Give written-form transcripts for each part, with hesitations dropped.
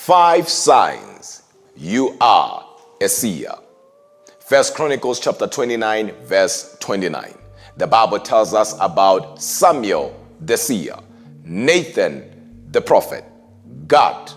5 signs you are a seer. First Chronicles chapter 29 verse 29. The Bible tells us about Samuel the seer, Nathan the prophet, Gad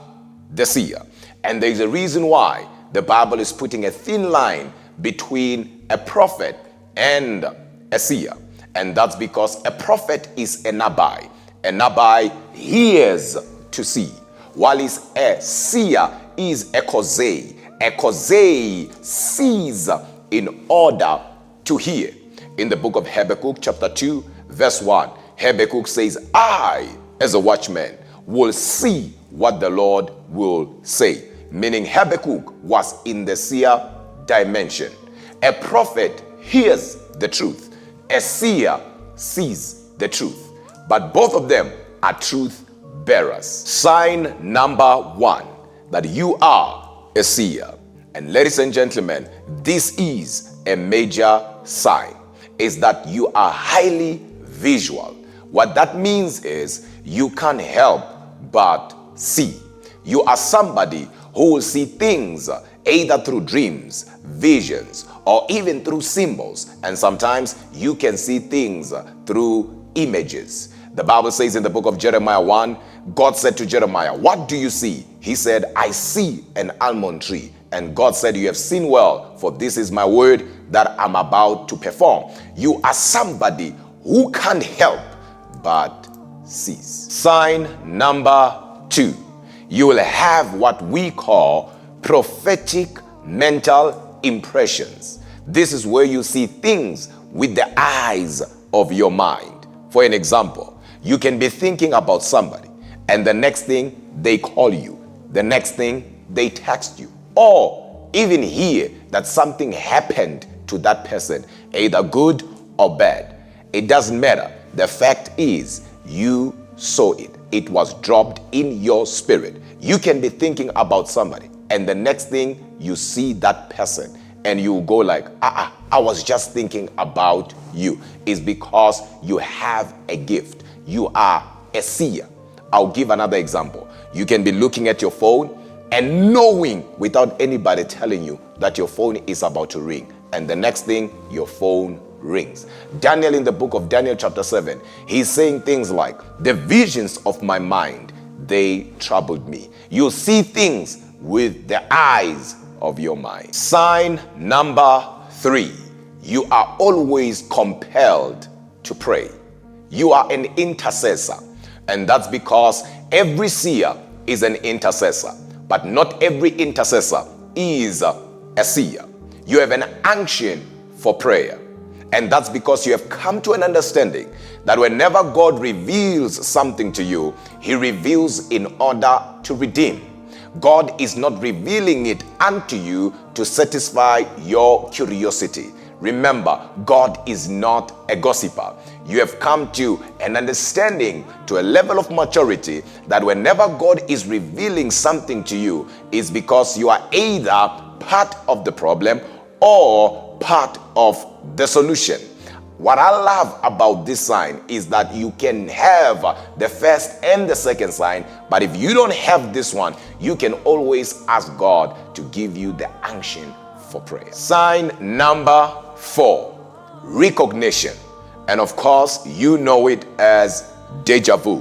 the seer. And there's a reason why the Bible is putting a thin line between a prophet and a seer. And that's because a prophet is a nabai. A nabai hears to see, while a seer is a kozei. A kozei sees in order to hear. In the book of Habakkuk chapter 2 verse 1, Habakkuk says, I as a watchman will see what the Lord will say. Meaning Habakkuk was in the seer dimension. A prophet hears the truth. A seer sees the truth. But both of them are truth bearers. Sign number 1 that you are a seer. And ladies and gentlemen, this is a major sign, is that you are highly visual. What that means is you can't help but see. You are somebody who will see things either through dreams, visions, or even through symbols. And sometimes you can see things through images. The Bible says in the book of Jeremiah 1, God said to Jeremiah, what do you see? He said, I see an almond tree. And God said, you have seen well, for this is my word that I'm about to perform. You are somebody who can't help but sees. Sign number 2. You will have what we call prophetic mental impressions. This is where you see things with the eyes of your mind. For an example, you can be thinking about somebody, and the next thing they call you, the next thing they text you, or even hear that something happened to that person, either good or bad. It doesn't matter. The fact is, you saw it. It was dropped in your spirit. You can be thinking about somebody, and the next thing you see that person, and you go like, I was just thinking about you. It's because you have a gift. You are a seer. I'll give another example. You can be looking at your phone and knowing without anybody telling you that your phone is about to ring. And the next thing, your phone rings. Daniel, in the book of Daniel chapter 7, he's saying things like, the visions of my mind, they troubled me. You see things with the eyes of your mind. Sign number 3, you are always compelled to pray. You are an intercessor. And that's because every seer is an intercessor. But not every intercessor is a seer. You have an unction for prayer. And that's because you have come to an understanding that whenever God reveals something to you, he reveals in order to redeem. God is not revealing it unto you to satisfy your curiosity. Remember, God is not a gossiper. You have come to an understanding, to a level of maturity, that whenever God is revealing something to you, it's because you are either part of the problem or part of the solution. What I love about this sign is that you can have the first and the second sign, but if you don't have this one, you can always ask God to give you the unction for prayer. Sign number 4, recognition. And of course, you know it as deja vu.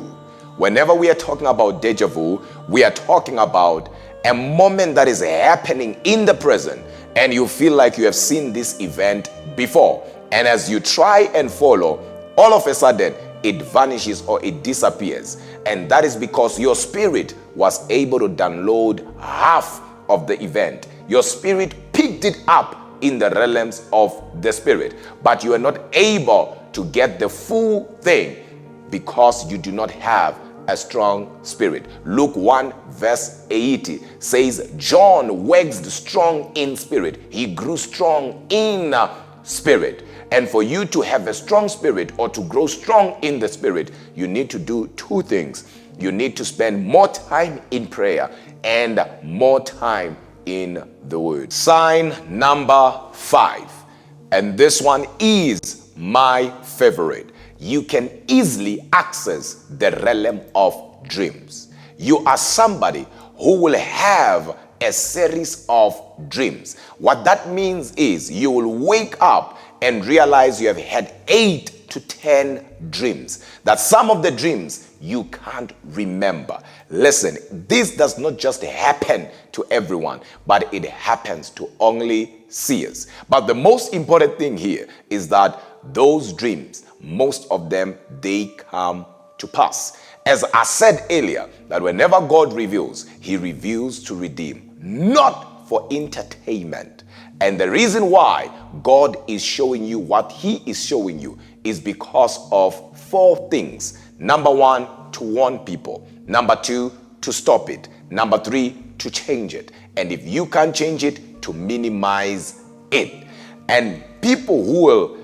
Whenever we are talking about deja vu, we are talking about a moment that is happening in the present, and you feel like you have seen this event before. And as you try and follow, all of a sudden, it vanishes or it disappears. And that is because your spirit was able to download half of the event. Your spirit picked it up in the realms of the spirit, but you are not able to get the full thing because you do not have a strong spirit. Luke 1 verse 80 says, John waxed strong in spirit. He grew strong in spirit. And for you to have a strong spirit or to grow strong in the spirit, you need to do 2 things. You need to spend more time in prayer and more time in the word. Sign number 5, and this one is my favorite. You can easily access the realm of dreams. You are somebody who will have a series of dreams. What that means is you will wake up and realize you have had 8 to 10 dreams. That some of the dreams you can't remember. Listen, this does not just happen to everyone, but it happens to only seers. But the most important thing here is that those dreams, most of them, they come to pass. As I said earlier, that whenever God reveals, he reveals to redeem, not for entertainment. And the reason why God is showing you what he is showing you is because of 4 things. Number 1, to warn people. Number 2, to stop it. Number 3, to change it. And if you can't change it, to minimize it. And people who will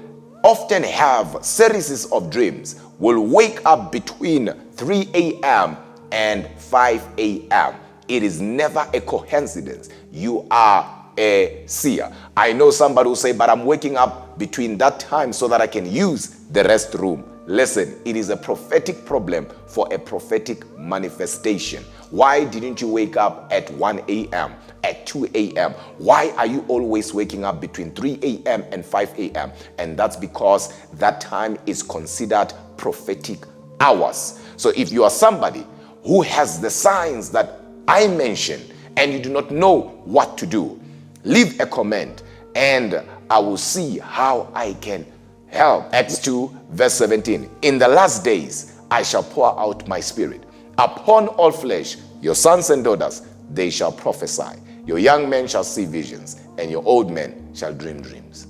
often have series of dreams will wake up between 3 a.m. and 5 a.m. It is never a coincidence. You are a seer. I know somebody will say, but I'm waking up between that time so that I can use the restroom. Listen, it is a prophetic problem for a prophetic manifestation. Why didn't you wake up at 1 a.m., at 2 a.m.? Why are you always waking up between 3 a.m. and 5 a.m.? And that's because that time is considered prophetic hours. So if you are somebody who has the signs that I mentioned and you do not know what to do, leave a comment and I will see how I can help. Acts 2 verse 17. In the last days, I shall pour out my spirit upon all flesh. Your sons and daughters, they shall prophesy. Your young men shall see visions, and your old men shall dream dreams.